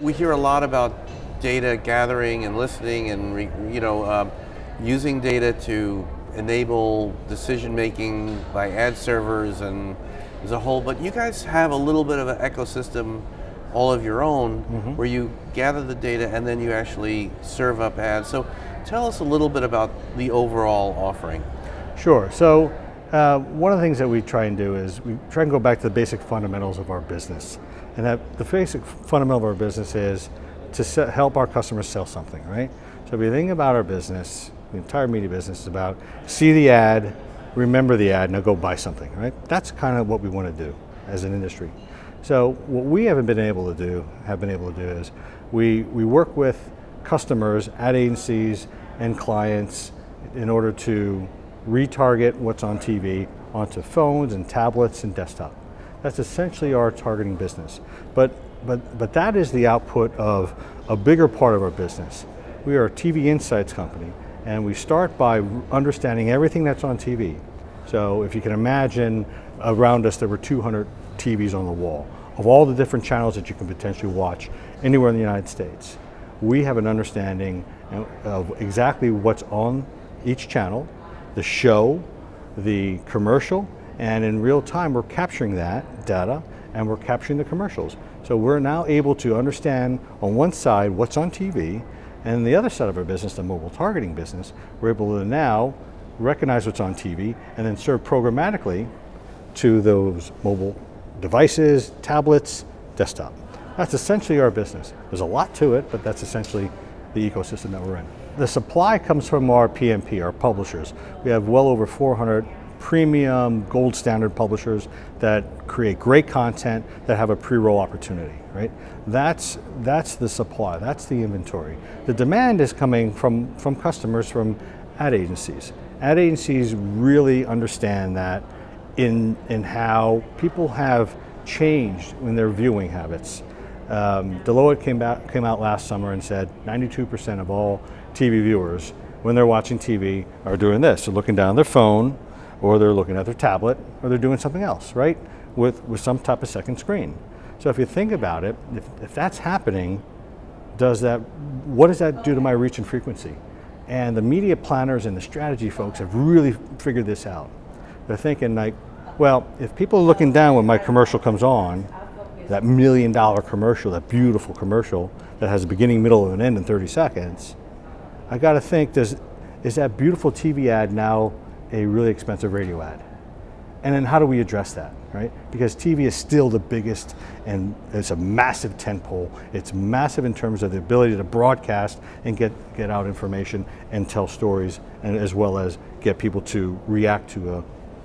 we hear a lot about data gathering and listening and using data to enable decision making by ad servers and as a whole, but you guys have a little bit of an ecosystem all of your own where you gather the data and then you actually serve up ads. So tell us a little bit about the overall offering. Sure. So one of the things that we try and do is we try and go back to the basic fundamentals of our business. And that the basic fundamental of our business is to help our customers sell something, right? So if you think about our business, the entire media business is about see the ad, remember the ad, now go buy something, right? That's kind of what we want to do as an industry. So what we have been able to do is we work with customers, ad agencies, and clients in order to retarget what's on TV onto phones and tablets and desktop. That's essentially our targeting business. But that is the output of a bigger part of our business. We are a TV Insights company, and we start by understanding everything that's on TV. So if you can imagine, around us there were 200 TVs on the wall of all the different channels that you can potentially watch anywhere in the United States. We have an understanding of exactly what's on each channel, the show, the commercial, and in real time we're capturing that data and we're capturing the commercials. So we're now able to understand on one side what's on TV, and the other side of our business, the mobile targeting business, we're able to now recognize what's on TV and then serve programmatically to those mobile devices, tablets, desktop. That's essentially our business. There's a lot to it, but that's essentially the ecosystem that we're in. The supply comes from our PMP, our publishers. We have well over 400 premium gold standard publishers that create great content that have a pre-roll opportunity, right? That's the supply, that's the inventory. The demand is coming from customers, from ad agencies. Ad agencies really understand that in how people have changed in their viewing habits. Deloitte came out last summer and said 92% of all TV viewers, when they're watching TV, are doing this. They're looking down their phone, or they're looking at their tablet, or they're doing something else, right? With some type of second screen. So if you think about it, if that's happening, what does that do to my reach and frequency? And the media planners and the strategy folks have really figured this out. They're thinking like, well, if people are looking down when my commercial comes on, that $1 million commercial, that beautiful commercial that has a beginning, middle, and an end in 30 seconds, I got to think, is that beautiful TV ad now a really expensive radio ad? And then how do we address that, right? Because TV is still the biggest, and it's a massive tentpole. It's massive in terms of the ability to broadcast and get out information and tell stories, and as well as get people to react to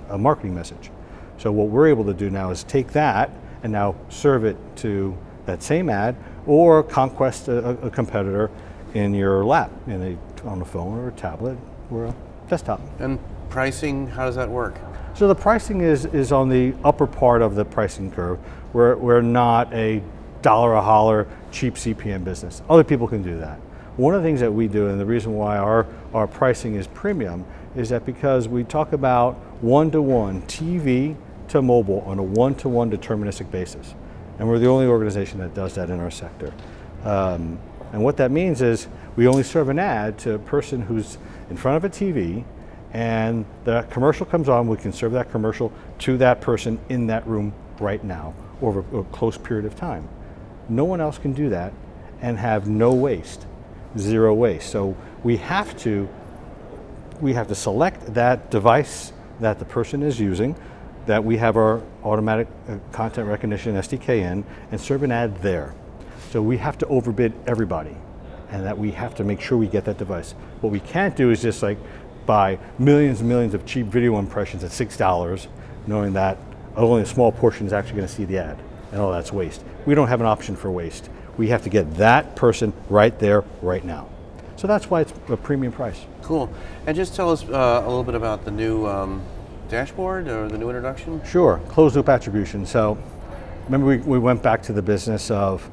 a marketing message. So what we're able to do now is take that and now serve it to that same ad, or conquest a competitor in your lap, on a phone or a tablet or a desktop. And pricing, how does that work? So the pricing is on the upper part of the pricing curve. We're not a dollar a holler cheap CPM business. Other people can do that. One of the things that we do, and the reason why our pricing is premium, is that because we talk about one-to-one TV to mobile on a one-to-one deterministic basis. And we're the only organization that does that in our sector. And what that means is we only serve an ad to a person who's in front of a TV, and the commercial comes on, we can serve that commercial to that person in that room right now over a close period of time. No one else can do that and have no waste, zero waste. So we have to select that device that the person is using, that we have our automatic content recognition SDK in, and serve an ad there. So we have to overbid everybody, and that we have to make sure we get that device. What we can't do is just like buy millions and millions of cheap video impressions at $6, knowing that only a small portion is actually going to see the ad, and all that's waste. We don't have an option for waste. We have to get that person right there, right now. So that's why it's a premium price. Cool. And just tell us a little bit about the new dashboard, or the new introduction? Sure, closed loop attribution. So remember we went back to the business of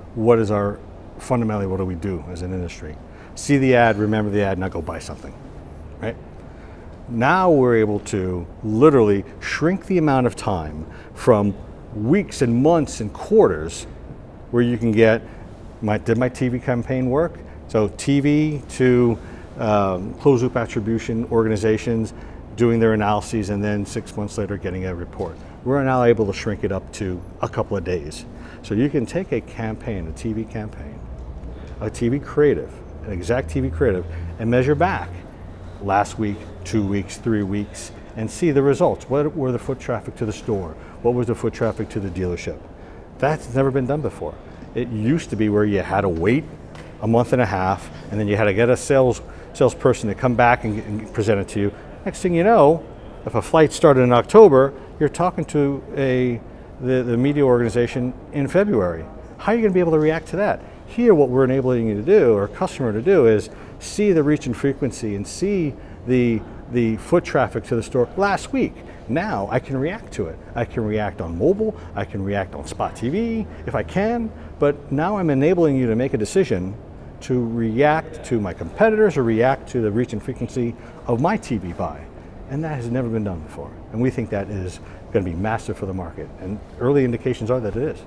fundamentally what do we do as an industry? See the ad, remember the ad, now go buy something, right? Now we're able to literally shrink the amount of time from weeks and months and quarters where you can get Did my TV campaign work? So TV to closed loop attribution organizations doing their analyses, and then 6 months later getting a report. We're now able to shrink it up to a couple of days. So you can take a campaign, a TV campaign, a TV creative, an exact TV creative, and measure back last week, 2 weeks, 3 weeks, and see the results. What were the foot traffic to the store? What was the foot traffic to the dealership? That's never been done before. It used to be where you had to wait a month and a half, and then you had to get a salesperson to come back and present it to you. Next thing you know, if a flight started in October, you're talking to the media organization in February. How are you going to be able to react to that? Here, what we're enabling you to do, or a customer to do, is see the reach and frequency and see the foot traffic to the store last week. Now I can react to it. I can react on mobile, I can react on spot TV if I can, but now I'm enabling you to make a decision to react to my competitors or react to the reach and frequency of my TV buy. And that has never been done before. And we think that is going to be massive for the market. And early indications are that it is.